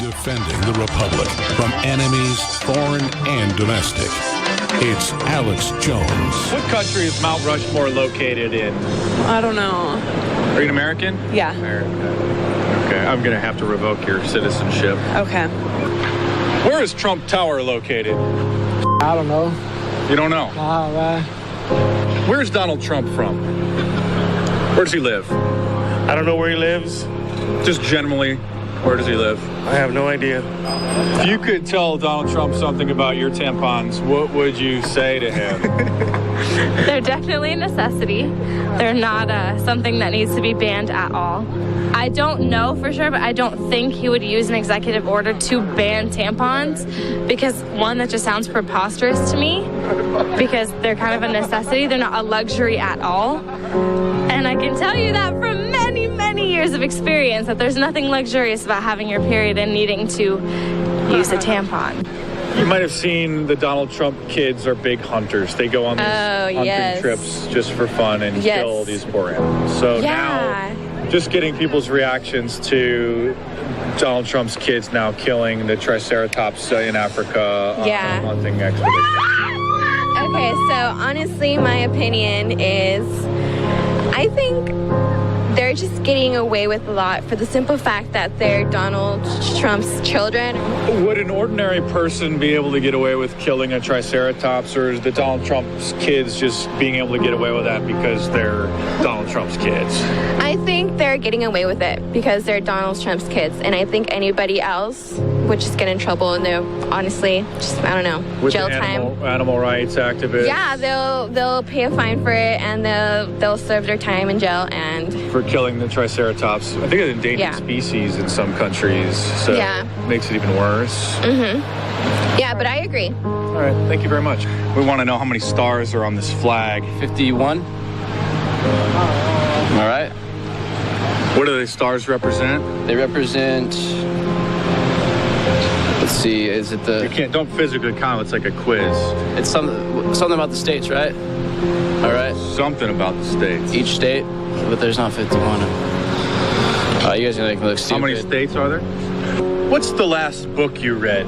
defending the Republic from enemies, foreign and domestic. It's Alex Jones. What country is Mount Rushmore located in? I don't know. Are you an American? Yeah. American. Okay, I'm going to have to revoke your citizenship. Okay. Where is Trump Tower located? I don't know. You don't know? Oh, man. Where's Donald Trump from? Where does he live? I don't know where he lives. Just generally, where does he live? I have no idea. If you could tell Donald Trump something about your tampons, what would you say to him? They're definitely a necessity. They're not something that needs to be banned at all. I don't know for sure, but I don't think he would use an executive order to ban tampons because, one, that just sounds preposterous to me because they're kind of a necessity. They're not a luxury at all. And I can tell you that from many years of experience that there's nothing luxurious about having your period and needing to use a tampon. You might have seen the Donald Trump kids are big hunters. They go on these hunting trips just for fun and kill these poor animals. So now, just getting people's reactions to Donald Trump's kids now killing the Triceratops in Africa on a hunting expedition. Okay, so honestly, my opinion is I think they're just getting away with a lot for the simple fact that they're Donald Trump's children. Would an ordinary person be able to get away with killing a Triceratops, or is the Donald Trump's kids just being able to get away with that because they're Donald Trump's kids? I think they're getting away with it because they're Donald Trump's kids, and I think anybody else would just get in trouble and they'll honestly just, I don't know, with jail time. Animal rights activists? Yeah, they'll pay a fine for it and they'll serve their time in jail and for killing the Triceratops. I think it's an endangered species in some countries, so it makes it even worse. Yeah, but I agree. All right, thank you very much. We want to know how many stars are on this flag. 51. All right. What do the stars represent? They represent, let's see, is it the... You don't physically count, it's like a quiz. It's something about the states, right? All right. Something about the states. Each state, but there's not 51. You guys are going to look stupid. How many states are there? What's the last book you read?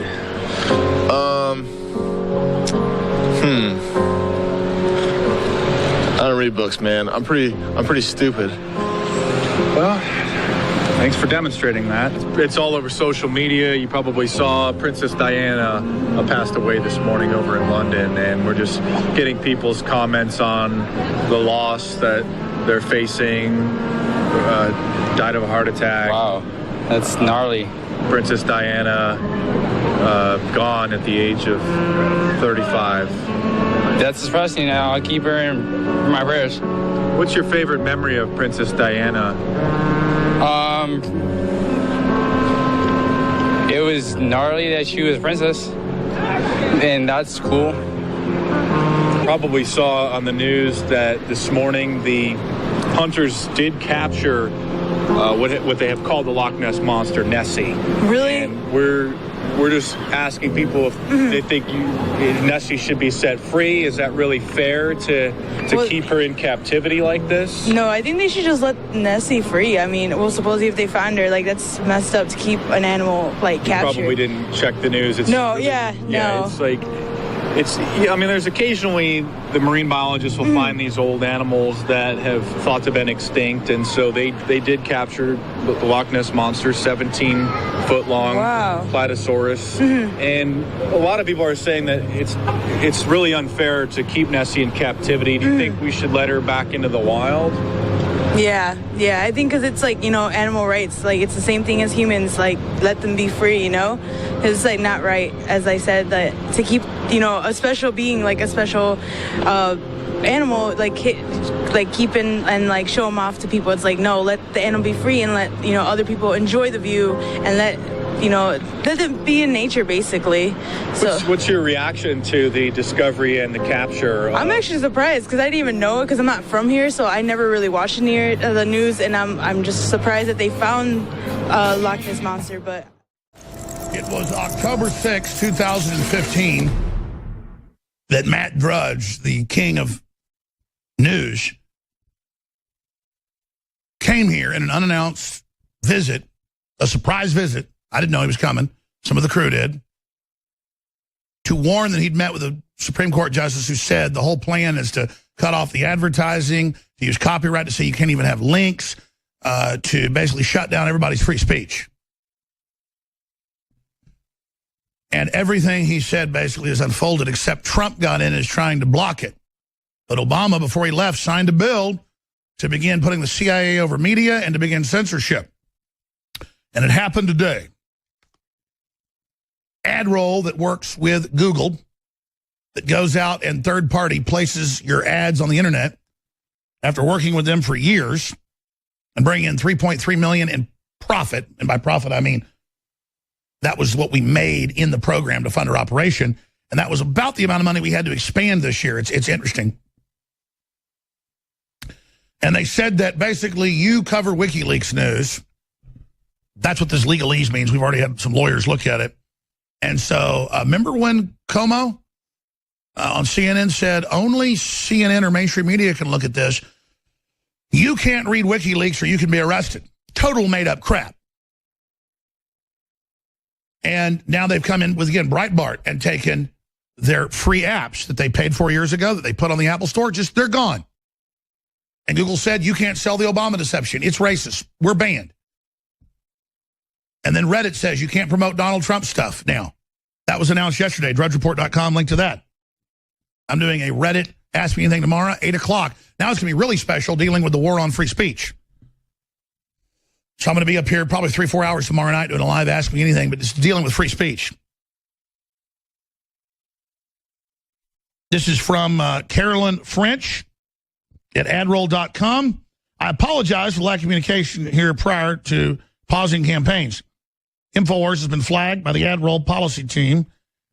I don't read books, man. I'm pretty stupid. Well, thanks for demonstrating that. It's all over social media. You probably saw Princess Diana passed away this morning over in London, and we're just getting people's comments on the loss that they're facing. Died of a heart attack. Wow, that's gnarly. Princess Diana gone at the age of 35. That's depressing. I'll keep her in my prayers. What's your favorite memory of Princess Diana? It was gnarly that she was a princess, and that's cool. Probably saw on the news that this morning the hunters did capture what they have called the Loch Ness Monster, Nessie. Really? And we're just asking people if they think Nessie should be set free. Is that really fair to keep her in captivity like this? No, I think they should just let Nessie free. I mean, well, supposedly if they find her, like, that's messed up to keep an animal, like, captured. Probably didn't check the news. It's no, really, no. It's like... I mean, there's occasionally the marine biologists will find these old animals that have thought to have been extinct, and so they did capture the Loch Ness Monster, 17-foot-long Platysaurus, and a lot of people are saying that it's really unfair to keep Nessie in captivity. Do you think we should let her back into the wild? Yeah, I think because it's like, animal rights, like it's the same thing as humans, like let them be free, it's like not right, as I said, that to keep, a special being, like a special animal, like keep and like show them off to people. It's like, no, let the animal be free and let, other people enjoy the view and let them be in nature, basically. So what's your reaction to the discovery and the capture? I'm actually surprised because I didn't even know it because I'm not from here, so I never really watched the news, and I'm just surprised that they found Loch Ness Monster. But it was October 6, 2015, that Matt Drudge, the king of news, came here in an unannounced visit, a surprise visit, I didn't know he was coming. Some of the crew did. To warn that he'd met with a Supreme Court justice who said the whole plan is to cut off the advertising, to use copyright to say you can't even have links, to basically shut down everybody's free speech. And everything he said basically is unfolded, except Trump got in and is trying to block it. But Obama, before he left, signed a bill to begin putting the CIA over media and to begin censorship. And it happened today. AdRoll that works with Google, that goes out and third-party places your ads on the internet after working with them for years and bringing in $3.3 million in profit. And by profit, I mean that was what we made in the program to fund our operation. And that was about the amount of money we had to expand this year. It's interesting. And they said that basically you cover WikiLeaks news. That's what this legalese means. We've already had some lawyers look at it. And so remember when Como on CNN said only CNN or mainstream media can look at this? You can't read WikiLeaks or you can be arrested. Total made-up crap. And now they've come in with, again, Breitbart and taken their free apps that they paid for years ago that they put on the Apple Store. Just, they're gone. And Google said, you can't sell the Obama deception. It's racist. We're banned. And then Reddit says you can't promote Donald Trump stuff now. That was announced yesterday. DrudgeReport.com, link to that. I'm doing a Reddit Ask Me Anything tomorrow, 8 o'clock. Now it's going to be really special dealing with the war on free speech. So I'm going to be up here probably 3-4 hours tomorrow night doing a live Ask Me Anything, but it's dealing with free speech. This is from Carolyn French at AdRoll.com. I apologize for lack of communication here prior to pausing campaigns. InfoWars has been flagged by the AdRoll policy team.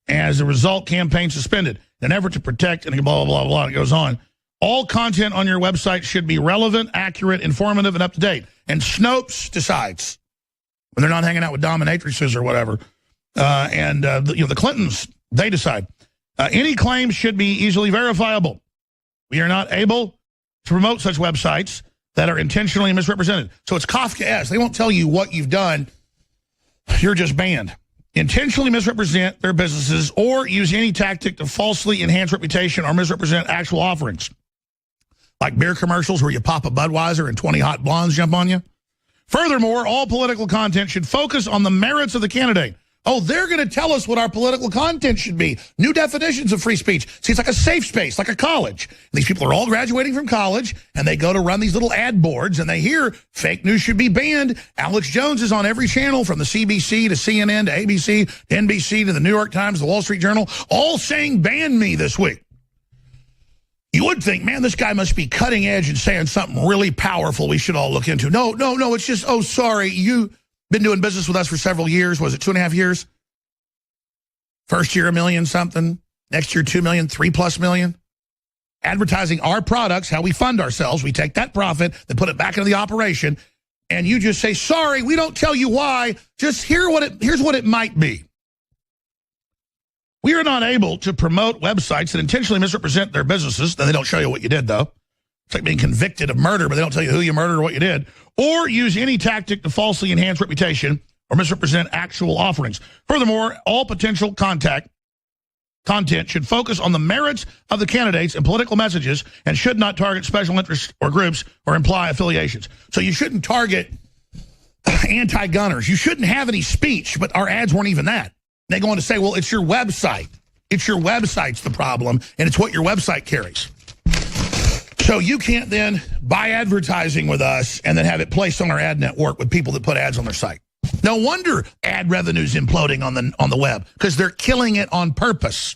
As a result, campaign suspended. In an effort to protect and blah, blah, blah, blah, it goes on. All content on your website should be relevant, accurate, informative, and up-to-date. And Snopes decides when they're not hanging out with dominatrixes or whatever. The Clintons, they decide. Any claims should be easily verifiable. We are not able to promote such websites that are intentionally misrepresented. So it's Kafka-esque. They won't tell you what you've done. You're just banned. Intentionally misrepresent their businesses or use any tactic to falsely enhance reputation or misrepresent actual offerings. Like beer commercials where you pop a Budweiser and 20 hot blondes jump on you. Furthermore, all political content should focus on the merits of the candidate. Oh, they're going to tell us what our political content should be. New definitions of free speech. See, it's like a safe space, like a college. These people are all graduating from college, and they go to run these little ad boards, and they hear fake news should be banned. Alex Jones is on every channel, from the CBC to CNN to ABC, to NBC to the New York Times, the Wall Street Journal, all saying ban me this week. You would think, man, this guy must be cutting edge and saying something really powerful we should all look into. No, it's just, oh, sorry, you've been doing business with us for several years. Was it 2.5 years? First year, $1 million something. Next year, $2 million, $3+ million. Advertising our products, how we fund ourselves. We take that profit, then put it back into the operation, and you just say, sorry, we don't tell you why. Just here's what it might be. We are not able to promote websites that intentionally misrepresent their businesses. Then they don't show you what you did, though. It's like being convicted of murder, but they don't tell you who you murdered or what you did. Or use any tactic to falsely enhance reputation or misrepresent actual offerings. Furthermore, all potential content should focus on the merits of the candidates and political messages and should not target special interests or groups or imply affiliations. So you shouldn't target anti-gunners. You shouldn't have any speech, but our ads weren't even that. They go on to say, well, it's your website. It's your website's the problem, and it's what your website carries. So you can't then buy advertising with us and then have it placed on our ad network with people that put ads on their site. No wonder ad revenue's imploding on the web, because they're killing it on purpose.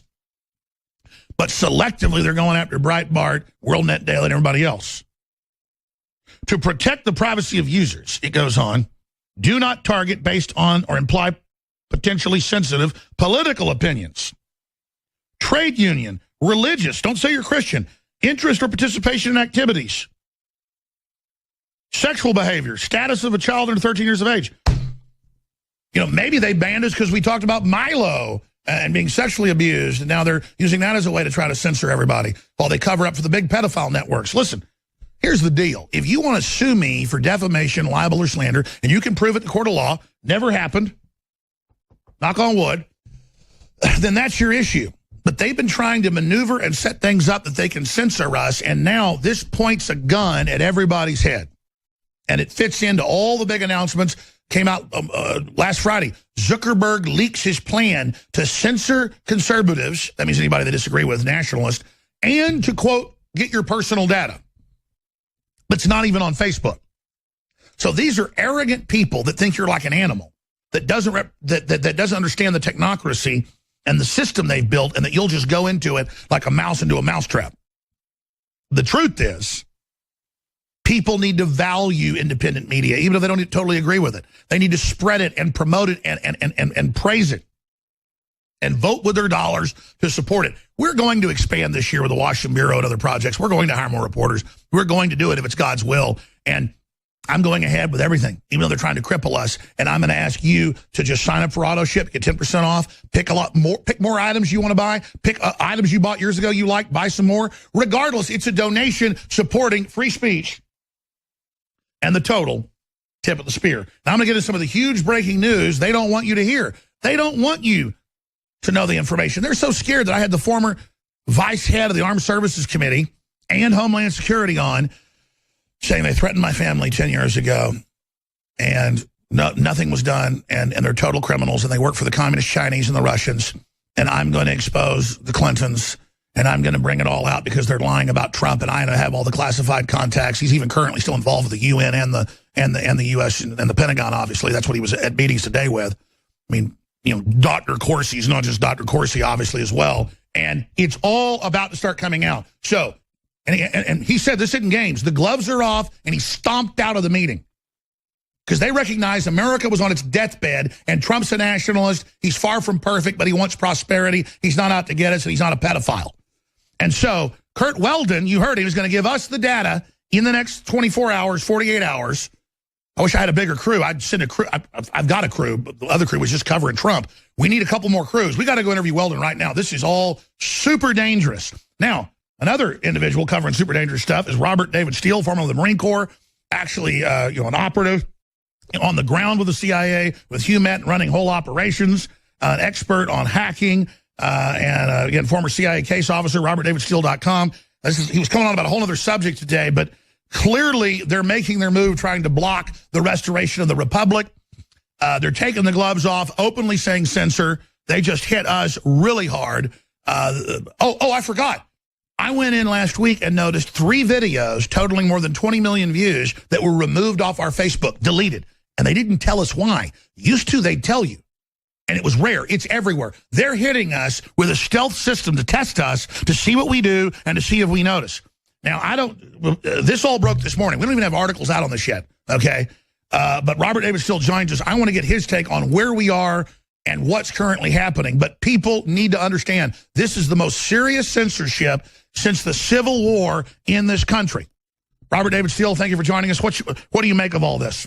But selectively, they're going after Breitbart, WorldNet Daily, and everybody else. To protect the privacy of users, it goes on, do not target based on or imply potentially sensitive political opinions. Trade union, religious, don't say you're Christian, interest or participation in activities. Sexual behavior, status of a child under 13 years of age. You know, maybe they banned us because we talked about Milo and being sexually abused, and now they're using that as a way to try to censor everybody while they cover up for the big pedophile networks. Listen, here's the deal. If you want to sue me for defamation, libel, or slander, and you can prove it in the court of law, never happened, knock on wood, then that's your issue. But they've been trying to maneuver and set things up that they can censor us, and now this points a gun at everybody's head. And it fits into all the big announcements. Came out last Friday. Zuckerberg leaks his plan to censor conservatives, that means anybody that disagree with nationalists, and to, quote, get your personal data. But it's not even on Facebook. So these are arrogant people that think you're like an animal, that doesn't that doesn't understand the technocracy and the system they've built, and that you'll just go into it like a mouse into a mousetrap. The truth is, people need to value independent media, even if they don't totally agree with it. They need to spread it and promote it and praise it and vote with their dollars to support it. We're going to expand this year with the Washington Bureau and other projects. We're going to hire more reporters. We're going to do it if it's God's will. And I'm going ahead with everything, even though they're trying to cripple us. And I'm going to ask you to just sign up for auto ship, get 10% off, pick more items you want to buy, pick items you bought years ago you like, buy some more. Regardless, it's a donation supporting free speech and the total tip of the spear. Now I'm going to get into some of the huge breaking news they don't want you to hear. They don't want you to know the information. They're so scared that I had the former vice head of the Armed Services Committee and Homeland Security on, saying they threatened my family 10 years ago, and nothing was done, and they're total criminals, and they work for the Communist Chinese and the Russians, and I'm going to expose the Clintons, and I'm going to bring it all out because they're lying about Trump, and I have all the classified contacts. He's even currently still involved with the UN and the U.S. and the Pentagon, obviously. That's what he was at meetings today with. I mean, you know, Dr. Corsi's not just Dr. Corsi, obviously, as well, and it's all about to start coming out. So, and he said this isn't games. The gloves are off, and he stomped out of the meeting because they recognize America was on its deathbed, and Trump's a nationalist. He's far from perfect, but he wants prosperity. He's not out to get us, and he's not a pedophile. And so Kurt Weldon, you heard he was going to give us the data in the next 24 hours, 48 hours. I wish I had a bigger crew. I'd send a crew. I've got a crew, but the other crew was just covering Trump. We need a couple more crews. We got to go interview Weldon right now. This is all super dangerous. Now, another individual covering super dangerous stuff is Robert David Steele, former of the Marine Corps, actually an operative on the ground with the CIA, with HUMET, running whole operations, an expert on hacking, and again, former CIA case officer, RobertDavidSteele.com. He was coming on about a whole other subject today, but clearly they're making their move, trying to block the restoration of the Republic. They're taking the gloves off, openly saying censor. They just hit us really hard. I forgot. I went in last week and noticed 3 videos totaling more than 20 million views that were removed off our Facebook, deleted. And they didn't tell us why. Used to, they'd tell you. And it was rare. It's everywhere. They're hitting us with a stealth system to test us, to see what we do, and to see if we notice. Now, this all broke this morning. We don't even have articles out on this yet, okay? But Robert David Steele joins us. I want to get his take on where we are and what's currently happening. But people need to understand this is the most serious censorship since the Civil War in this country. Robert David Steele, thank you for joining us. What do you make of all this?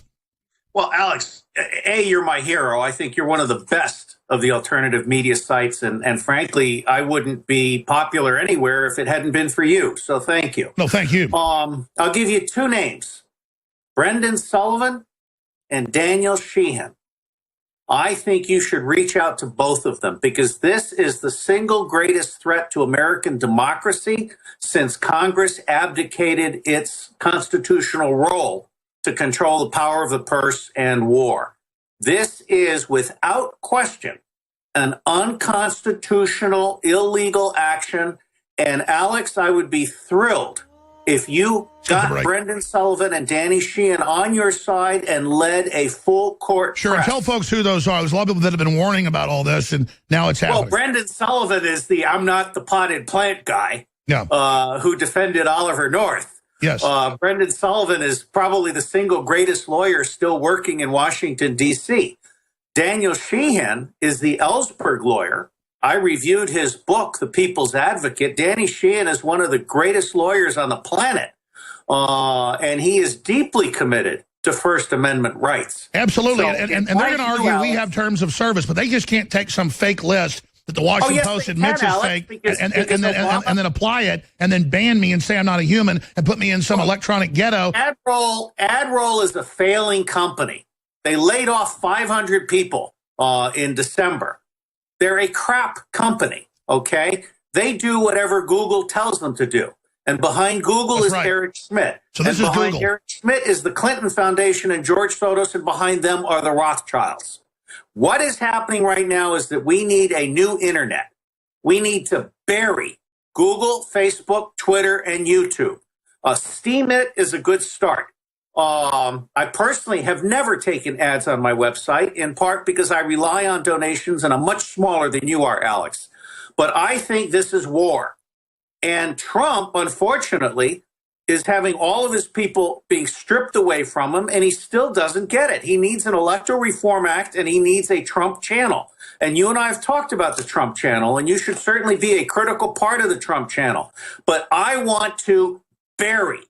Well, Alex, you're my hero. I think you're one of the best of the alternative media sites. And frankly, I wouldn't be popular anywhere if it hadn't been for you. So thank you. No, thank you. I'll give you 2 names, Brendan Sullivan and Daniel Sheehan. I think you should reach out to both of them because this is the single greatest threat to American democracy since Congress abdicated its constitutional role to control the power of the purse and war. This is, without question, an unconstitutional, illegal action. And Alex, I would be thrilled if you got Brendan Sullivan and Danny Sheehan on your side and led a full court Sure, press. and tell folks who those are. There's a lot of people that have been warning about all this, and now it's happening. Well, Brendan Sullivan is the I'm not the potted plant guy who defended Oliver North. Yes. Brendan Sullivan is probably the single greatest lawyer still working in Washington, D.C. Daniel Sheehan is the Ellsberg lawyer. I reviewed his book, The People's Advocate. Danny Sheehan is one of the greatest lawyers on the planet, and he is deeply committed to First Amendment rights. Absolutely, So and they're going to argue we have terms of service, but they just can't take some fake list that the Washington Post admits is fake and then apply it and then ban me and say I'm not a human and put me in some electronic ghetto. AdRoll is a failing company. They laid off 500 people. in December. They're a crap company, okay? They do whatever Google tells them to do. And behind Google is Eric Schmidt. So this and is behind Google. Eric Schmidt is the Clinton Foundation and George Soros, and behind them are the Rothschilds. What is happening right now is that we need a new internet. We need to bury Google, Facebook, Twitter, and YouTube. Steam it is a good start. I personally have never taken ads on my website, in part because I rely on donations, and I'm much smaller than you are, Alex. But I think this is war. And Trump, unfortunately, is having all of his people being stripped away from him, and he still doesn't get it. He needs an Electoral Reform Act, and he needs a Trump channel. And you and I have talked about the Trump channel, and you should certainly be a critical part of the Trump channel. But I want to bury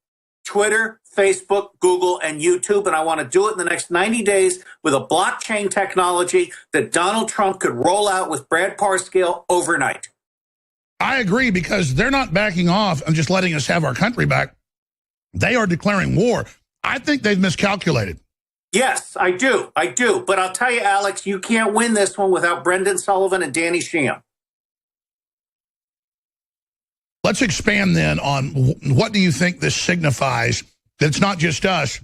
Twitter, Facebook, Google, and YouTube, and I want to do it in the next 90 days with a blockchain technology that Donald Trump could roll out with Brad Parscale overnight. I agree, because they're not backing off and just letting us have our country back. They are declaring war. I think they've miscalculated. Yes, I do. I do. But I'll tell you, Alex, you can't win this one without Brendan Sullivan and Danny Sheehan. Let's expand then on what do you think this signifies, that it's not just us.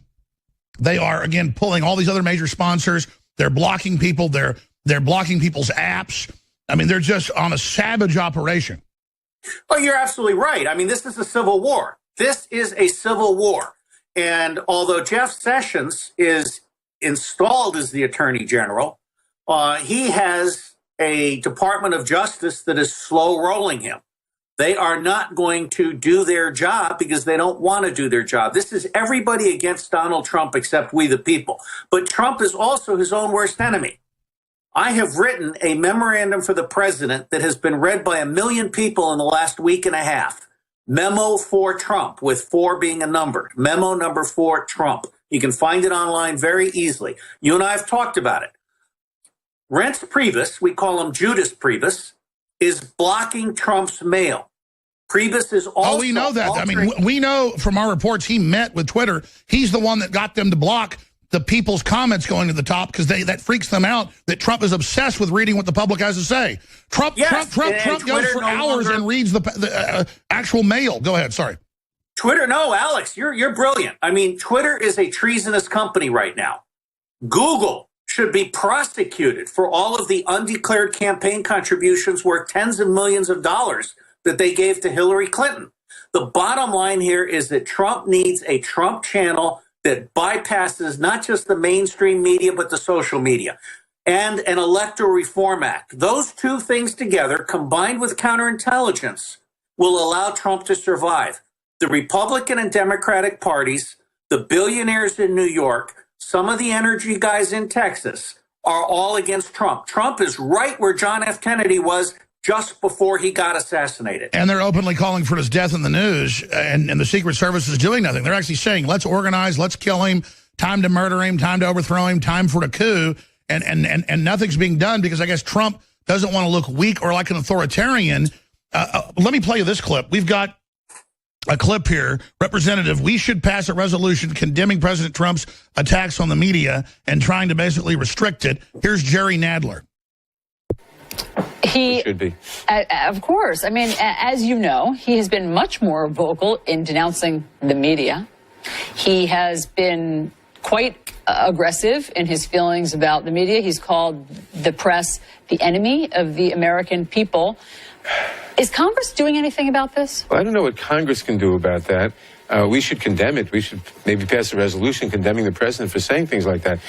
They are, again, pulling all these other major sponsors. They're blocking people. They're blocking people's apps. I mean, they're just on a savage operation. Oh, you're absolutely right. I mean, this is a civil war. This is a civil war. And although Jeff Sessions is installed as the Attorney General, he has a Department of Justice that is slow rolling him. They are not going to do their job because they don't want to do their job. This is everybody against Donald Trump except we the people. But Trump is also his own worst enemy. I have written a memorandum for the president that has been read by 1 million people in the last week and a half. Memo for Trump, with 4 being a number. Memo number 4, Trump. You can find it online very easily. You and I have talked about it. Reince Priebus, we call him Judas Priebus, is blocking Trump's mail. Priebus is also... Oh, we know that. I mean, we know from our reports he met with Twitter. He's the one that got them to block the people's comments going to the top, because that freaks them out that Trump is obsessed with reading what the public has to say. Trump goes for hours and reads the actual mail. Go ahead. Sorry. Twitter. No, Alex, you're brilliant. I mean, Twitter is a treasonous company right now. Google should be prosecuted for all of the undeclared campaign contributions worth tens of millions of dollars that they gave to Hillary Clinton. The bottom line here is that Trump needs a Trump channel that bypasses not just the mainstream media, but the social media, and an Electoral Reform Act. Those two things together, combined with counterintelligence, will allow Trump to survive. The Republican and Democratic parties, the billionaires in New York, some of the energy guys in Texas are all against Trump. Trump is right where John F. Kennedy was just before he got assassinated. And they're openly calling for his death in the news, and the Secret Service is doing nothing. They're actually saying, let's organize, let's kill him, time to murder him, time to overthrow him, time for a coup, and nothing's being done because I guess Trump doesn't want to look weak or like an authoritarian. Let me play you this clip. We've got a clip here. Representative, we should pass a resolution condemning President Trump's attacks on the media and trying to basically restrict it. Here's Jerry Nadler. He should be. Of course. I mean, as you know, he has been much more vocal in denouncing the media. He has been quite aggressive in his feelings about the media. He's called the press the enemy of the American people. Is Congress doing anything about this? Well, I don't know what Congress can do about that. We should condemn it. We should maybe pass a resolution condemning the president for saying things like that.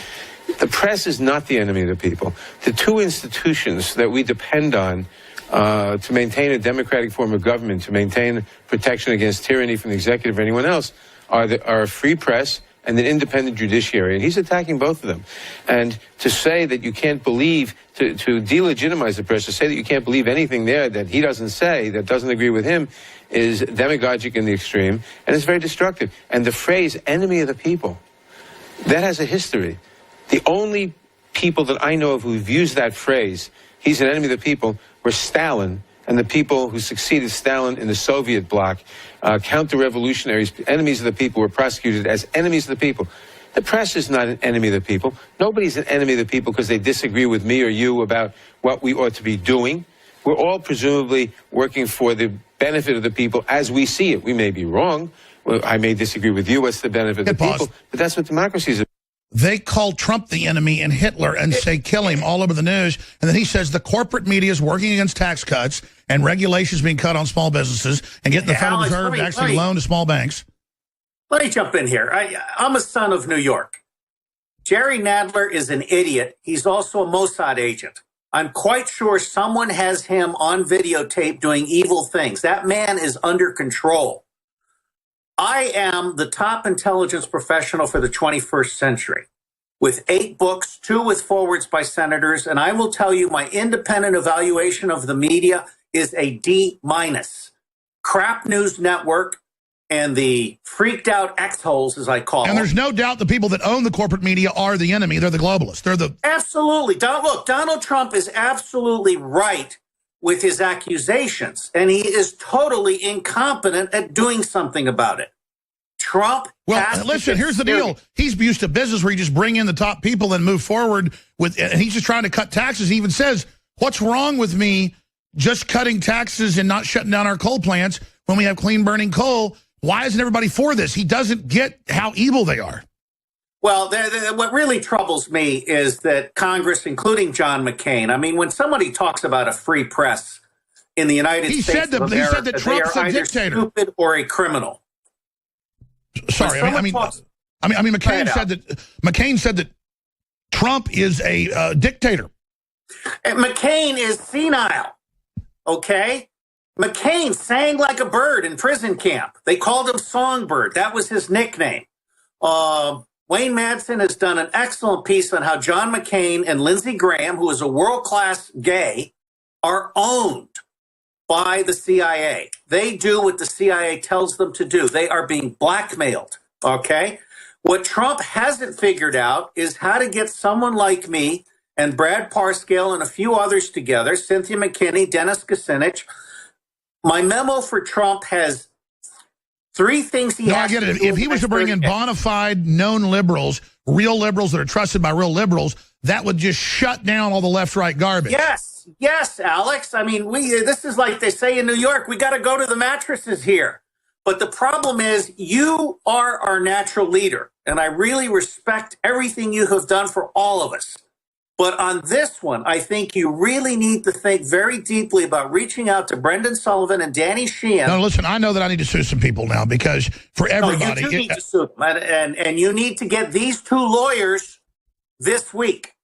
The press is not the enemy of the people. The two institutions that we depend on to maintain a democratic form of government, to maintain protection against tyranny from the executive or anyone else, are a free press and an independent judiciary. And he's attacking both of them. And to say that you can't believe, to delegitimize the press, to say that you can't believe anything there that he doesn't say, that doesn't agree with him, is demagogic in the extreme, and it's very destructive. And the phrase enemy of the people, that has a history. The only people that I know of who've used that phrase, he's an enemy of the people, were Stalin and the people who succeeded Stalin in the Soviet bloc. Counter-revolutionaries, enemies of the people, were prosecuted as enemies of the people. The press is not an enemy of the people. Nobody's an enemy of the people because they disagree with me or you about what we ought to be doing. We're all presumably working for the benefit of the people as we see it. We may be wrong. Well, I may disagree with you. What's the benefit of the people? But that's what democracy is about. They call Trump the enemy and Hitler and say kill him all over the news. And then he says the corporate media is working against tax cuts and regulations being cut on small businesses and getting the Federal Reserve to actually loan to small banks. Let me jump in here. I'm a son of New York. Jerry Nadler is an idiot. He's also a Mossad agent. I'm quite sure someone has him on videotape doing evil things. That man is under control. I am the top intelligence professional for the 21st century with 8 books, 2 with forwards by senators. And I will tell you my independent evaluation of the media is a D-. Crap News Network and the freaked out X-holes, as I call them. And there's no doubt the people that own the corporate media are the enemy. They're the globalists. They're the... Absolutely. Look, Donald Trump is absolutely right with his accusations, and he is totally incompetent at doing something about it. Trump. Well, listen, here's the deal. He's used to business where you just bring in the top people and move forward with, and he's just trying to cut taxes. He even says, what's wrong with me just cutting taxes and not shutting down our coal plants when we have clean burning coal? Why isn't everybody for this? He doesn't get how evil they are. Well, what really troubles me is that Congress, including John McCain, I mean, when somebody talks about a free press in the United States of America, he said that Trump's a dictator, stupid or a criminal. Sorry, McCain said that Trump is a dictator. McCain is senile. Okay. McCain sang like a bird in prison camp. They called him Songbird. That was his nickname. Wayne Madsen has done an excellent piece on how John McCain and Lindsey Graham, who is a world-class gay, are owned by the CIA. They do what the CIA tells them to do. They are being blackmailed, okay? What Trump hasn't figured out is how to get someone like me and Brad Parscale and a few others together, Cynthia McKinney, Dennis Kucinich. My memo for Trump has 3 things he has to do. I get it. If he was to bring in bona fide, known liberals, real liberals that are trusted by real liberals, that would just shut down all the left-right garbage. Yes, Alex. I mean, this is like they say in New York, we got to go to the mattresses here. But the problem is you are our natural leader, and I really respect everything you have done for all of us. But on this one, I think you really need to think very deeply about reaching out to Brendan Sullivan and Danny Sheehan. No, listen, I know that I need to sue some people now because for everybody... No, you do need to sue them, and you need to get these 2 lawyers this week.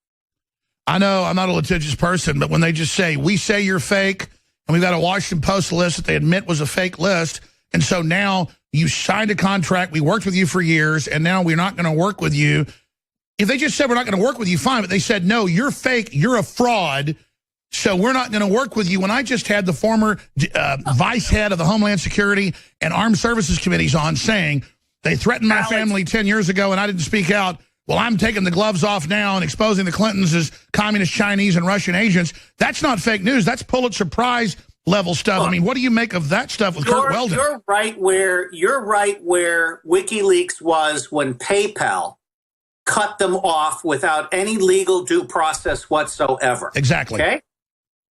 I know I'm not a litigious person, but when they just say, we say you're fake, and we've got a Washington Post list that they admit was a fake list, and so now you signed a contract, we worked with you for years, and now we're not going to work with you. If they just said we're not going to work with you, fine, but they said, no, you're fake, you're a fraud, so we're not going to work with you. When I just had the former vice head of the Homeland Security and Armed Services Committees on saying they threatened my family 10 years ago and I didn't speak out, well, I'm taking the gloves off now and exposing the Clintons as communist Chinese and Russian agents. That's not fake news. That's Pulitzer Prize level stuff. Look, I mean, what do you make of that stuff with Kurt Weldon? You're right where WikiLeaks was when PayPal cut them off without any legal due process whatsoever. Exactly. Okay?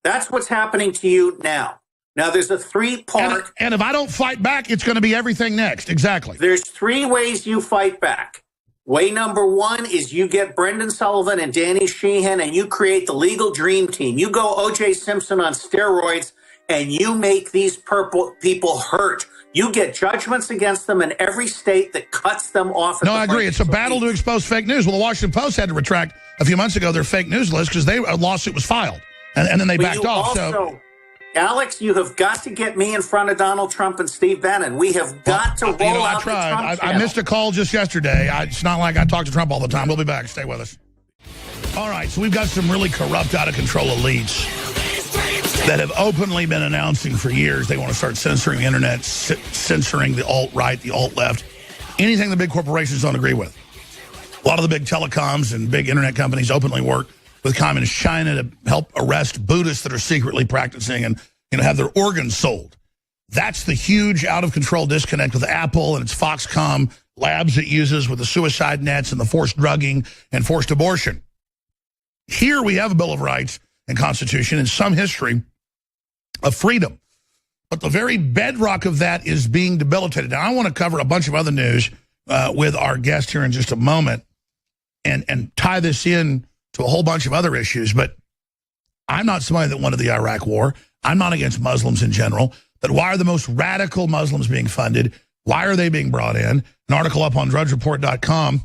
That's what's happening to you now. Now, there's a 3-part... And if I don't fight back, it's going to be everything next. Exactly. There's 3 ways you fight back. Way number 1 is you get Brendan Sullivan and Danny Sheehan and you create the legal dream team. You go O.J. Simpson on steroids and you make these purple people hurt. You get judgments against them in every state that cuts them off. No, I agree. It's a battle to expose fake news. Well, the Washington Post had to retract a few months ago their fake news list because a lawsuit was filed. And then they backed off. Also, Alex, you have got to get me in front of Donald Trump and Steve Bannon. We have got to roll out the Trump channel. I missed a call just yesterday. It's not like I talk to Trump all the time. We'll be back. Stay with us. All right, so we've got some really corrupt, out-of-control elites that have openly been announcing for years they want to start censoring the internet, censoring the alt-right, the alt-left, anything the big corporations don't agree with. A lot of the big telecoms and big internet companies openly work with communist China to help arrest Buddhists that are secretly practicing and have their organs sold. That's the huge out-of-control disconnect with Apple and its Foxconn labs it uses with the suicide nets and the forced drugging and forced abortion. Here we have a Bill of Rights and Constitution and some history of freedom. But the very bedrock of that is being debilitated. Now, I want to cover a bunch of other news with our guest here in just a moment and tie this in to a whole bunch of other issues. But I'm not somebody that wanted the Iraq war. I'm not against Muslims in general. But why are the most radical Muslims being funded? Why are they being brought in? An article up on drudgereport.com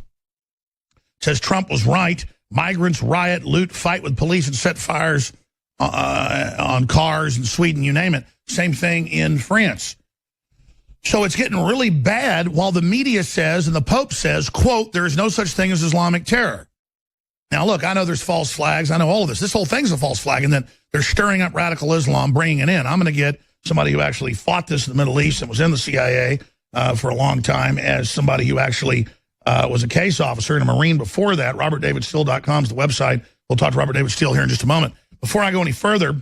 says Trump was right. Migrants riot, loot, fight with police, and set fires on cars in Sweden, you name it. Same thing in France. So it's getting really bad while the media says and the Pope says, quote, there is no such thing as Islamic terror. Now, look, I know there's false flags. I know all of this. This whole thing's a false flag, and then they're stirring up radical Islam, bringing it in. I'm going to get somebody who actually fought this in the Middle East and was in the CIA for a long time as somebody who actually was a case officer and a Marine before that. RobertDavidSteele.com is the website. We'll talk to Robert David Steele here in just a moment. Before I go any further,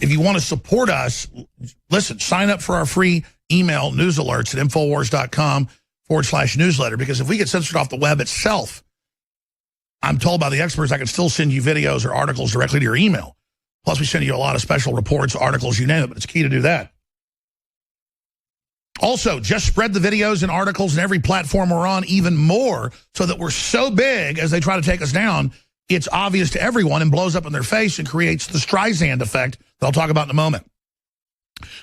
if you want to support us, listen, sign up for our free email news alerts at Infowars.com/newsletter, because if we get censored off the web itself, I'm told by the experts I can still send you videos or articles directly to your email. Plus, we send you a lot of special reports, articles, you name it, but it's key to do that. Also, just spread the videos and articles in every platform we're on even more so that we're so big as they try to take us down, it's obvious to everyone and blows up in their face and creates the Streisand effect that I'll talk about in a moment.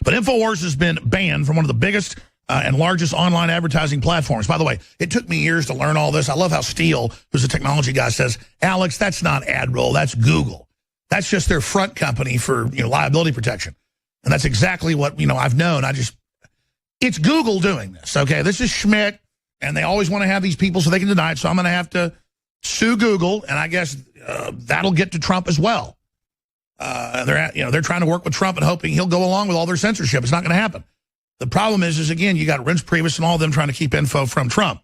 But InfoWars has been banned from one of the biggest and largest online advertising platforms. By the way, it took me years to learn all this. I love how Steele, who's a technology guy, says, Alex, that's not AdRoll, that's Google. That's just their front company for liability protection. And that's exactly what I've known. It's Google doing this, okay? This is Schmidt, and they always want to have these people so they can deny it, so I'm going to have to sue Google, and I guess that'll get to Trump as well. They're trying to work with Trump and hoping he'll go along with all their censorship. It's not going to happen. The problem is again, you got Reince Priebus and all of them trying to keep info from Trump.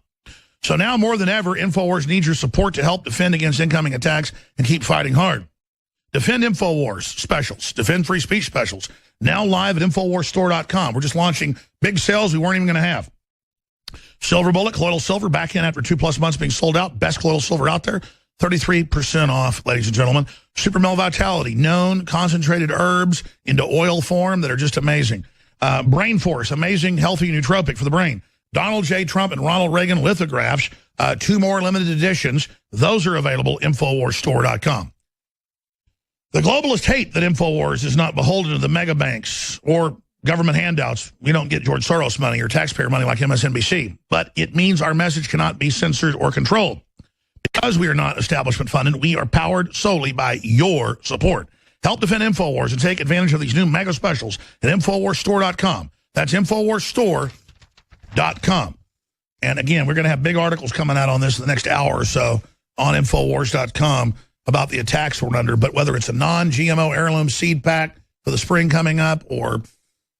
So now more than ever, InfoWars needs your support to help defend against incoming attacks and keep fighting hard. Defend InfoWars specials, defend free speech specials, now live at InfoWarsStore.com. We're just launching big sales we weren't even going to have. Silver Bullet, colloidal silver, back in after 2+ months being sold out. Best colloidal silver out there. 33% off, ladies and gentlemen. Super Mel Vitality, known concentrated herbs into oil form that are just amazing. Brain Force, amazing, healthy nootropic for the brain. Donald J. Trump and Ronald Reagan lithographs, 2 more limited editions. Those are available, InfoWarsStore.com. The globalists hate that InfoWars is not beholden to the mega banks or government handouts. We don't get George Soros money or taxpayer money like MSNBC. But it means our message cannot be censored or controlled. Because we are not establishment funded, we are powered solely by your support. Help defend InfoWars and take advantage of these new mega specials at InfoWarsStore.com. That's InfoWarsStore.com. And again, we're going to have big articles coming out on this in the next hour or so on InfoWars.com about the attacks we're under. But whether it's a non-GMO heirloom seed pack for the spring coming up or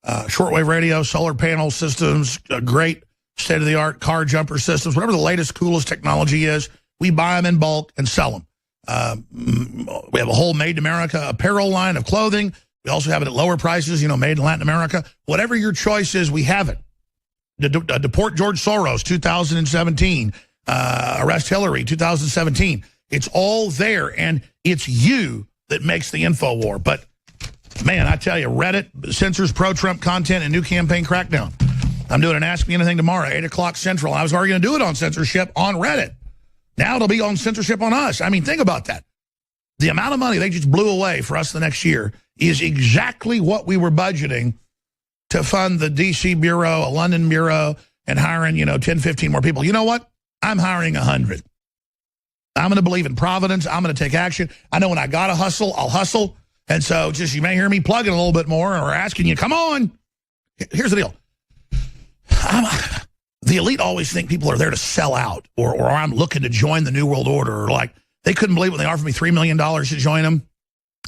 shortwave radio, solar panel systems, great state-of-the-art car jumper systems, whatever the latest, coolest technology is, we buy them in bulk and sell them. We have a whole Made in America apparel line of clothing. We also have it at lower prices, made in Latin America. Whatever your choice is, we have it. Deport George Soros, 2017. Arrest Hillary, 2017. It's all there, and it's you that makes the info war. But, man, I tell you, Reddit censors pro-Trump content and new campaign crackdown. I'm doing an Ask Me Anything tomorrow, 8 o'clock Central. I was already going to do it on censorship on Reddit. Now it'll be on censorship on us. I mean, think about that. The amount of money they just blew away for us the next year is exactly what we were budgeting to fund the D.C. Bureau, a London Bureau, and hiring, 10, 15 more people. You know what? I'm hiring 100. I'm going to believe in Providence. I'm going to take action. I know when I got to hustle, I'll hustle. And so just you may hear me plugging a little bit more or asking you, come on. Here's the deal. The elite always think people are there to sell out or I'm looking to join the New World Order. Or like they couldn't believe when they offered me $3 million to join them.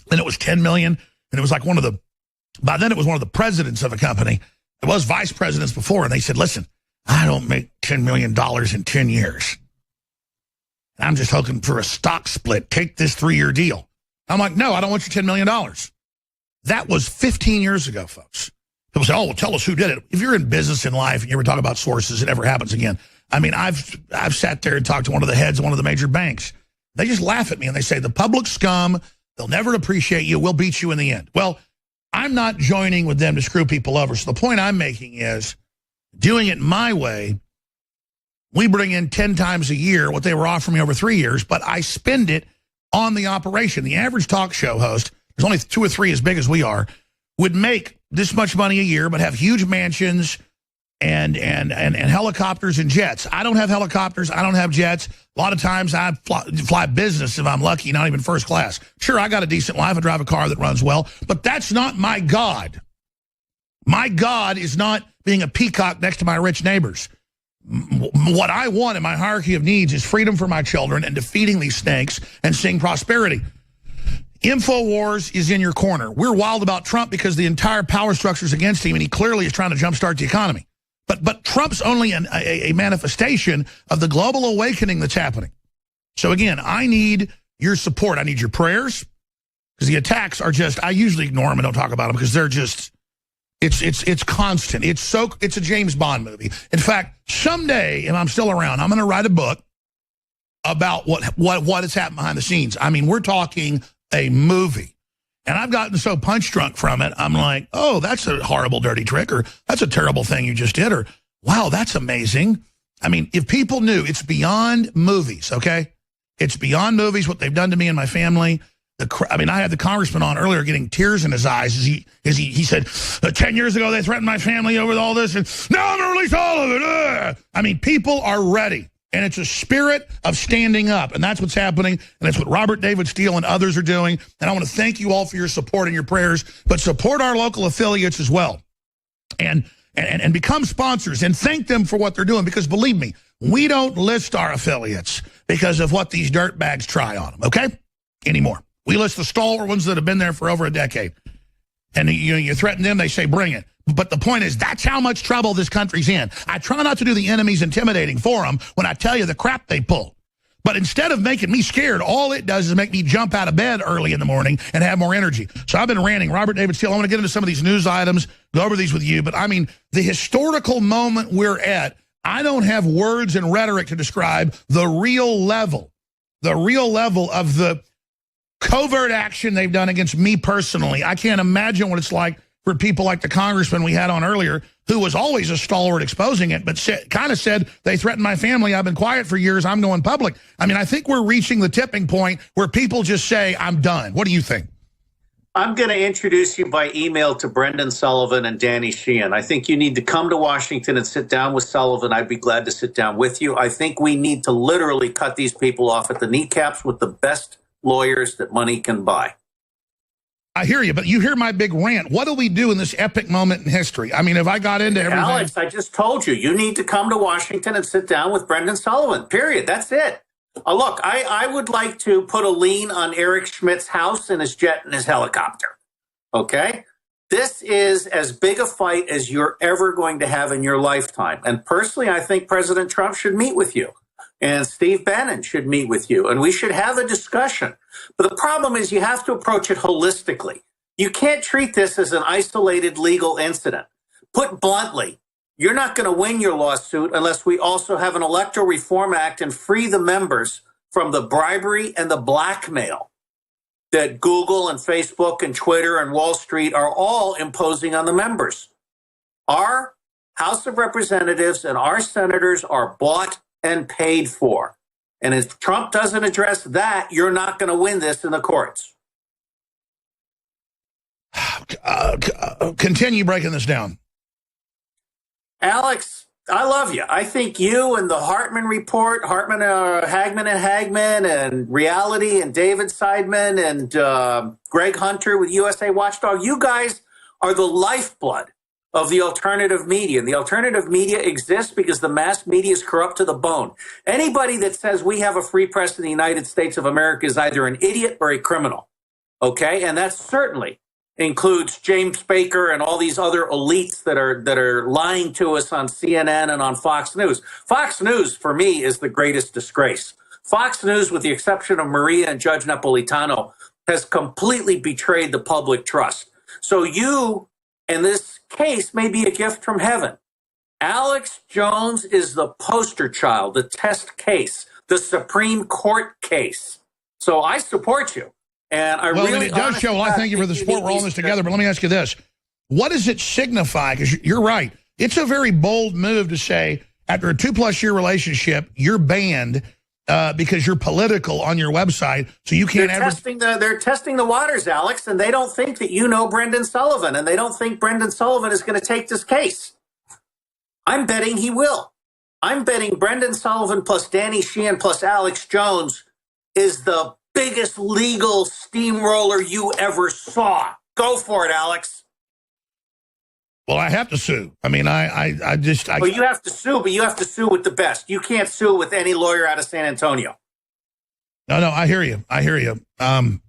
Then it was $10 million. And it was like by then it was one of the presidents of a company. It was vice presidents before. And they said, listen, I don't make $10 million in 10 years. I'm just hoping for a stock split. Take this 3-year deal. I'm like, no, I don't want your $10 million. That was 15 years ago, folks. People say, oh, well, tell us who did it. If you're in business in life and you ever talk about sources, it never happens again. I mean, I've sat there and talked to one of the heads of one of the major banks. They just laugh at me and they say, the public scum, they'll never appreciate you. We'll beat you in the end. Well, I'm not joining with them to screw people over. So the point I'm making is doing it my way. We bring in 10 times a year what they were offering me over 3 years, but I spend it on the operation. The average talk show host, there's only 2 or 3 as big as we are, would make this much money a year, but have huge mansions and helicopters and jets. I don't have helicopters. I don't have jets. A lot of times I fly business if I'm lucky, not even first class. Sure, I got a decent life. I drive a car that runs well, but that's not my God. My God is not being a peacock next to my rich neighbors. What I want in my hierarchy of needs is freedom for my children and defeating these snakes and seeing prosperity. InfoWars is in your corner. We're wild about Trump because the entire power structure is against him, and he clearly is trying to jumpstart the economy. But Trump's only a manifestation of the global awakening that's happening. So again, I need your support. I need your prayers, because the attacks are just, I usually ignore them and don't talk about them because they're just, it's constant. It's a James Bond movie. In fact, someday, if I'm still around, I'm going to write a book about what has happened behind the scenes. I mean, we're talking a movie. And I've gotten so punch drunk from it, I'm like, oh, that's a horrible, dirty trick, or that's a terrible thing you just did, or wow, that's amazing. I mean, if people knew, it's beyond movies, okay? It's beyond movies what they've done to me and my family. I mean, I had the congressman on earlier getting tears in his eyes as he said, 10 years ago they threatened my family over all this, and now I'm going to release all of it. I mean, people are ready. And it's a spirit of standing up. And that's what's happening. And that's what Robert David Steele and others are doing. And I want to thank you all for your support and your prayers. But support our local affiliates as well. And become sponsors and thank them for what they're doing. Because believe me, we don't list our affiliates because of what these dirtbags try on them, okay? Anymore. We list the stalwart ones that have been there for over a decade. And you threaten them, they say, bring it. But the point is, that's how much trouble this country's in. I try not to do the enemies intimidating for them when I tell you the crap they pull. But instead of making me scared, all it does is make me jump out of bed early in the morning and have more energy. So I've been ranting. Robert David Steele, I want to get into some of these news items, go over these with you. But I mean, the historical moment we're at, I don't have words and rhetoric to describe the real level of the covert action they've done against me personally. I can't imagine what it's like for people like the congressman we had on earlier, who was always a stalwart exposing it, but kind of said, they threatened my family. I've been quiet for years. I'm going public. I mean, I think we're reaching the tipping point where people just say, I'm done. What do you think? I'm going to introduce you by email to Brendan Sullivan and Danny Sheehan. I think you need to come to Washington and sit down with Sullivan. I'd be glad to sit down with you. I think we need to literally cut these people off at the kneecaps with the best lawyers that money can buy. I hear you, but you hear my big rant. What do we do in this epic moment in history? I mean, if I got into everything... Alex, I just told you, you need to come to Washington and sit down with Brendan Sullivan, period. That's it. Look, I would like to put a lien on Eric Schmidt's house and his jet and his helicopter, okay? This is as big a fight as you're ever going to have in your lifetime. And personally, I think President Trump should meet with you. And Steve Bannon should meet with you, and we should have a discussion. But the problem is you have to approach it holistically. You can't treat this as an isolated legal incident. Put bluntly, you're not going to win your lawsuit unless we also have an Electoral Reform Act and free the members from the bribery and the blackmail that Google and Facebook and Twitter and Wall Street are all imposing on the members. Our House of Representatives and our senators are bought and paid for. And if Trump doesn't address that, you're not going to win this in the courts. Continue breaking this down. Alex, I love you. I think you and the Hartman Report, Hagman and Hagman, and Reality, and David Seidman, and Greg Hunter with USA Watchdog, you guys are the lifeblood of the alternative media. And the alternative media exists because the mass media is corrupt to the bone. Anybody that says we have a free press in the United States of America is either an idiot or a criminal. Okay? And that certainly includes James Baker and all these other elites that are lying to us on CNN and on Fox News. Fox News, for me, is the greatest disgrace. Fox News, with the exception of Maria and Judge Napolitano, has completely betrayed the public trust. So you And this case may be a gift from heaven. Alex Jones is the poster child, the test case, the Supreme Court case. So I support you. And I really it does show. Well, I thank you for the support. We're all in this together. But let me ask you this. What does it signify? Because you're right. It's a very bold move to say, after a 2+ year relationship, you're banned because you're political on your website, so you can't They're testing the waters, Alex, and they don't think that you know Brendan Sullivan, and they don't think Brendan Sullivan is going to take this case. I'm betting he will. I'm betting Brendan Sullivan plus Danny Sheehan plus Alex Jones is the biggest legal steamroller you ever saw. Go for it, Alex. Well, I have to sue. I mean, Well, you have to sue, but you have to sue with the best. You can't sue with any lawyer out of San Antonio. No, I hear you. Well,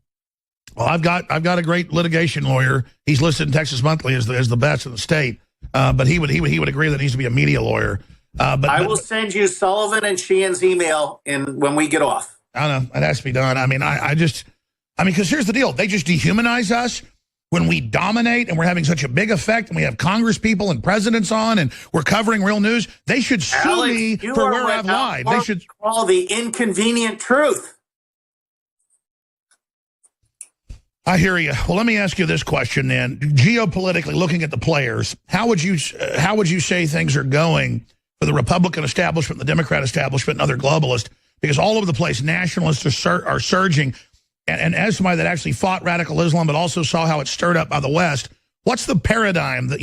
I've got a great litigation lawyer. He's listed in Texas Monthly as the best in the state. But he would agree that it needs to be a media lawyer. I will send you Sullivan and Sheehan's email when we get off. I know it has to be done. I mean, because here's the deal: they just dehumanize us when we dominate, and we're having such a big effect, and we have Congress people and presidents on, and we're covering real news. They should sue me for where I've lied. They should call the inconvenient truth. I hear you. Well, let me ask you this question then. Geopolitically, looking at the players, how would you say things are going for the Republican establishment, the Democrat establishment, and other globalists? Because all over the place, nationalists are surging. And as somebody that actually fought radical Islam, but also saw how it's stirred up by the West, what's the paradigm that,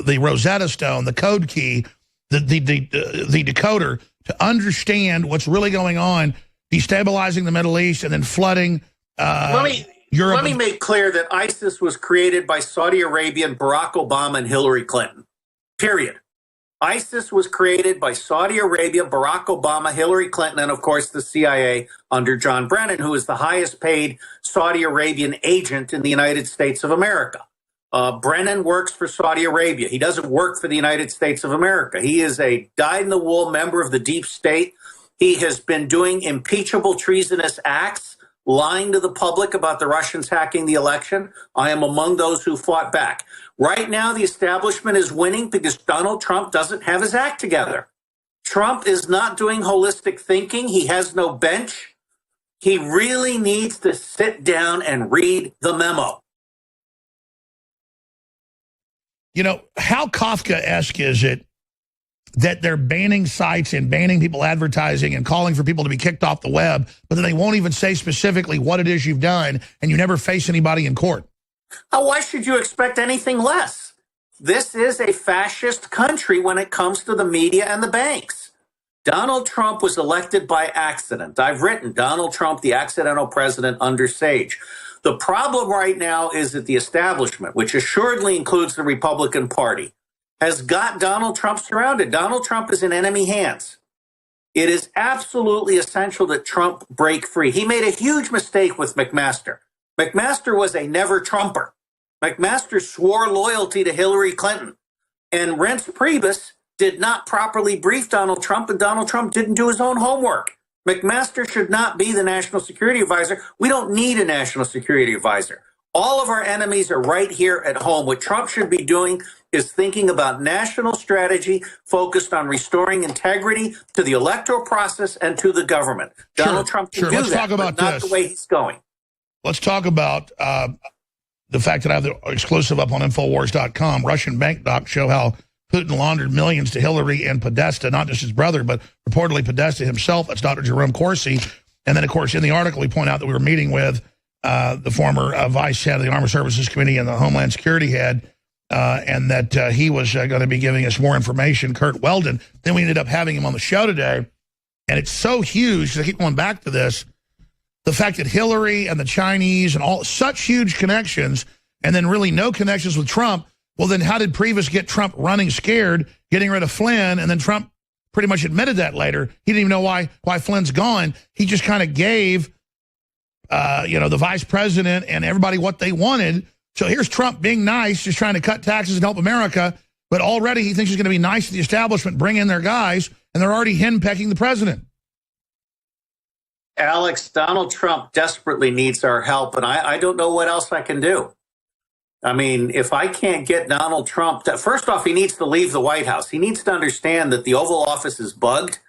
the Rosetta Stone, the code key, the decoder to understand what's really going on, destabilizing the Middle East and then flooding Europe? Let me make clear that ISIS was created by Saudi Arabia, Barack Obama, and Hillary Clinton. Period. ISIS was created by Saudi Arabia, Barack Obama, Hillary Clinton, and, of course, the CIA under John Brennan, who is the highest paid Saudi Arabian agent in the United States of America. Brennan works for Saudi Arabia. He doesn't work for the United States of America. He is a dyed-in-the-wool member of the deep state. He has been doing impeachable treasonous acts, lying to the public about the Russians hacking the election. I am among those who fought back. Right now, the establishment is winning because Donald Trump doesn't have his act together. Trump is not doing holistic thinking. He has no bench. He really needs to sit down and read the memo. How Kafka-esque is it that they're banning sites and banning people advertising and calling for people to be kicked off the web, but then they won't even say specifically what it is you've done, and you never face anybody in court? Why should you expect anything less? This is a fascist country when it comes to the media and the banks. Donald Trump was elected by accident. I've written Donald Trump, the accidental president under Sage. The problem right now is that the establishment, which assuredly includes the Republican Party, has got Donald Trump surrounded. Donald Trump is in enemy hands. It is absolutely essential that Trump break free. He made a huge mistake with McMaster. McMaster was a never-Trumper. McMaster swore loyalty to Hillary Clinton. And Reince Priebus did not properly brief Donald Trump, and Donald Trump didn't do his own homework. McMaster should not be the national security advisor. We don't need a national security advisor. All of our enemies are right here at home. What Trump should be doing is thinking about national strategy focused on restoring integrity to the electoral process and to the government. Donald Trump can do Let's that, talk about but not this. the way he's going. Let's talk about the fact that I have the exclusive up on Infowars.com. Russian bank docs show how Putin laundered millions to Hillary and Podesta, not just his brother, but reportedly Podesta himself. That's Dr. Jerome Corsi. And then, of course, in the article, we point out that we were meeting with the former vice head of the Armed Services Committee and the Homeland Security head, and that he was going to be giving us more information, Kurt Weldon. Then we ended up having him on the show today. And it's so huge, I keep going back to this, the fact that Hillary and the Chinese and all such huge connections, and then really no connections with Trump. Well, then how did Priebus get Trump running scared, getting rid of Flynn, and then Trump pretty much admitted that later. He didn't even know why Flynn's gone. He just kind of gave, the vice president and everybody what they wanted. So here's Trump being nice, just trying to cut taxes and help America. But already he thinks he's going to be nice to the establishment, bring in their guys, and they're already henpecking the president. Alex, Donald Trump desperately needs our help, and I don't know what else I can do. I mean, if I can't get Donald Trump to, first off, he needs to leave the White House. He needs to understand that the Oval Office is bugged,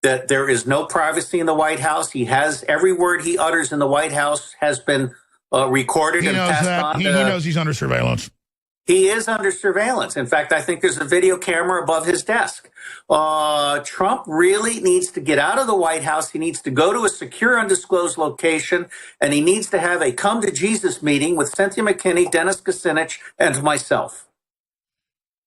that there is no privacy in the White House. He has every word he utters in the White House has been recorded and passed on. He knows he's under surveillance. He is under surveillance. In fact, I think there's a video camera above his desk. Trump really needs to get out of the White House. He needs to go to a secure, undisclosed location, and he needs to have a come to Jesus meeting with Cynthia McKinney, Dennis Kucinich, and myself.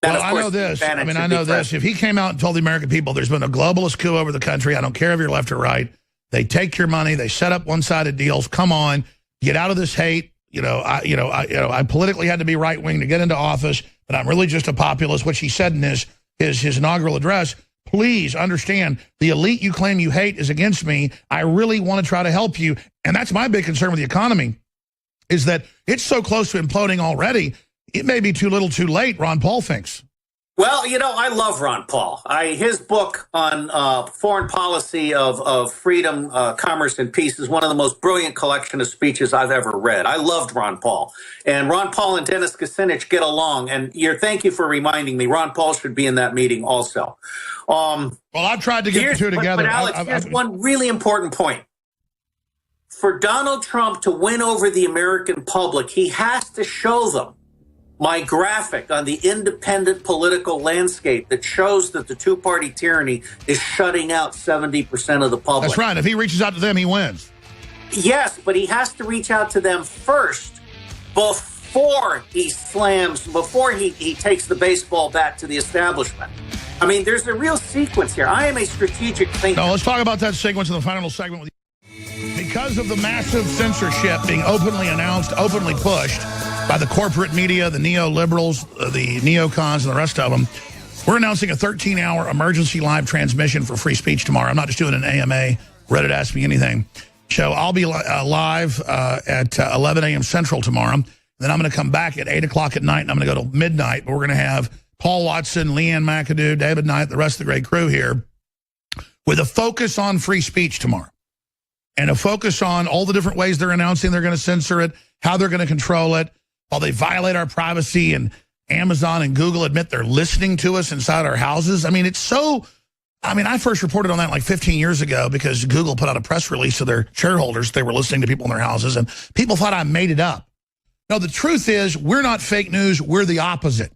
Well, I know this. I mean, I know this. If he came out and told the American people there's been a globalist coup over the country, I don't care if you're left or right, they take your money, they set up one-sided deals, come on, get out of this hate. I politically had to be right-wing to get into office, but I'm really just a populist, which he said in his inaugural address. Please understand, the elite you claim you hate is against me. I really want to try to help you. And that's my big concern with the economy, is that it's so close to imploding already, it may be too little too late, Ron Paul thinks. Well, I love Ron Paul. His book on foreign policy of freedom, commerce, and peace is one of the most brilliant collection of speeches I've ever read. I loved Ron Paul. And Ron Paul and Dennis Kucinich get along. And thank you for reminding me. Ron Paul should be in that meeting also. Well, I've tried to get the two together. But Alex, here's one really important point. For Donald Trump to win over the American public, he has to show them my graphic on the independent political landscape that shows that the two-party tyranny is shutting out 70% of the public. That's right. If he reaches out to them, he wins. Yes, but he has to reach out to them first before he takes the baseball bat to the establishment. I mean, there's a real sequence here. I am a strategic thinker. No, let's talk about that sequence in the final segment with you. Because of the massive censorship being openly announced, openly pushed by the corporate media, the neoliberals, the neocons, and the rest of them, we're announcing a 13-hour emergency live transmission for free speech tomorrow. I'm not just doing an AMA, Reddit Ask Me Anything show. I'll be live at 11 a.m. Central tomorrow. Then I'm going to come back at 8 o'clock at night, and I'm going to go to midnight. But we're going to have Paul Watson, Leanne McAdoo, David Knight, the rest of the great crew here with a focus on free speech tomorrow. And a focus on all the different ways they're announcing they're going to censor it, how they're going to control it, while they violate our privacy, and Amazon and Google admit they're listening to us inside our houses. I mean, it's so... I mean, I first reported on that like 15 years ago because Google put out a press release to their shareholders. They were listening to people in their houses, and people thought I made it up. No, the truth is, we're not fake news. We're the opposite.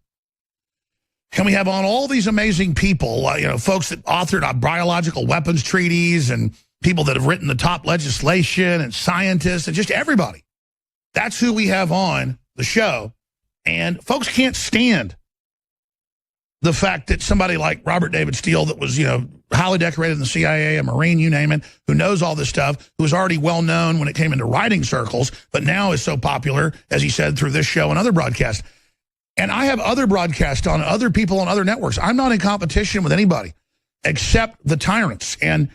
And we have on all these amazing people, folks that authored biological weapons treaties, and people that have written the top legislation, and scientists, and just everybody. That's who we have on the show. And folks can't stand the fact that somebody like Robert David Steele, that was, highly decorated in the CIA, a Marine, you name it, who knows all this stuff, who was already well known when it came into writing circles, but now is so popular, as he said, through this show and other broadcasts. And I have other broadcasts on other people on other networks. I'm not in competition with anybody except the tyrants. And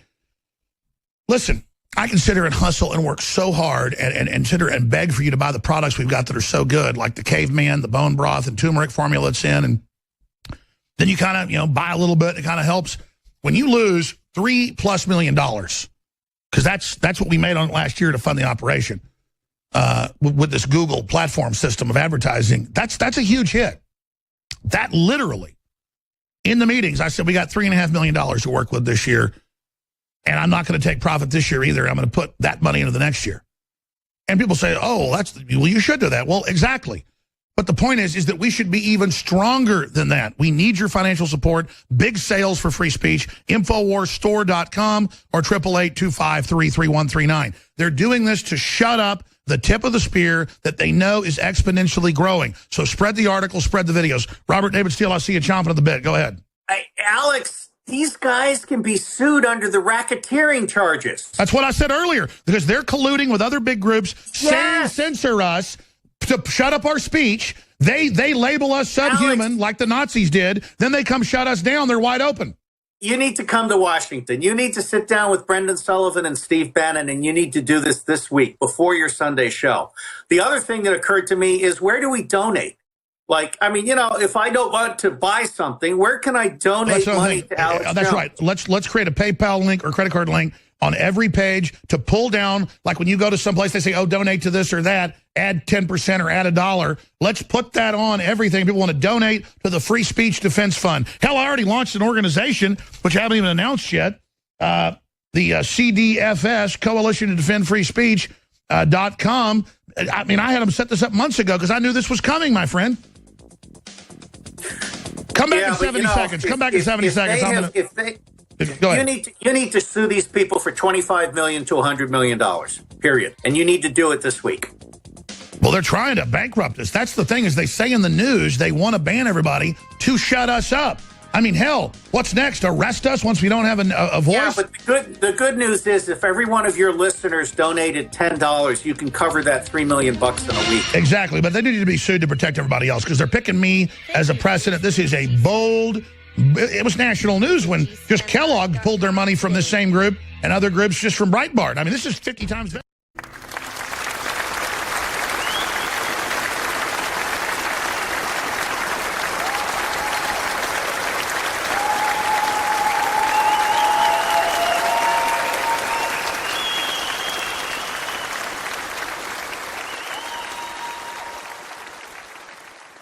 listen, I can sit here and hustle and work so hard and sit here and beg for you to buy the products we've got that are so good, like the caveman, the bone broth, and turmeric formula it's in. And then you kind of, buy a little bit. It kind of helps. When you lose $3+ million, because that's what we made on it last year to fund the operation with this Google platform system of advertising, that's a huge hit. That literally, in the meetings, I said we got $3.5 million to work with this year. And I'm not going to take profit this year either. I'm going to put that money into the next year. And people say, oh, you should do that. Well, exactly. But the point is that we should be even stronger than that. We need your financial support. Big sales for free speech. InfoWarsStore.com or 888-253-3139. They're doing this to shut up the tip of the spear that they know is exponentially growing. So spread the article, spread the videos. Robert David Steele, I see you chomping at the bit. Go ahead. Alex, these guys can be sued under the racketeering charges. That's what I said earlier, because they're colluding with other big groups, saying censor us to shut up our speech. They label us subhuman, Alex, like the Nazis did. Then they come shut us down. They're wide open. You need to come to Washington. You need to sit down with Brendan Sullivan and Steve Bannon, and you need to do this week before your Sunday show. The other thing that occurred to me is, where do we donate? Like, I mean, if I don't want to buy something, where can I donate money to Alex That's Jones? right. Let's create a PayPal link or credit card link on every page to pull down, like when you go to someplace, they say, oh, donate to this or that, add 10% or add $1. Let's put that on everything. People want to donate to the Free Speech Defense Fund. Hell, I already launched an organization, which I haven't even announced yet, the CDFS, Coalition to Defend Free Speech.com. I mean, I had them set this up months ago because I knew this was coming, my friend. Come back in 70 seconds. Come back in 70 seconds. Go ahead. You need to sue these people for $25 million to $100 million, period. And you need to do it this week. Well, they're trying to bankrupt us. That's the thing, is they say in the news they want to ban everybody to shut us up. I mean, hell, what's next? Arrest us once we don't have a voice? Yeah, but the good news is if every one of your listeners donated $10, you can cover that $3 million in a week. Exactly, but they need to be sued to protect everybody else because they're picking me as a precedent. This is a bold... It was national news when just Kellogg pulled their money from this same group and other groups just from Breitbart. I mean, this is 50 times better.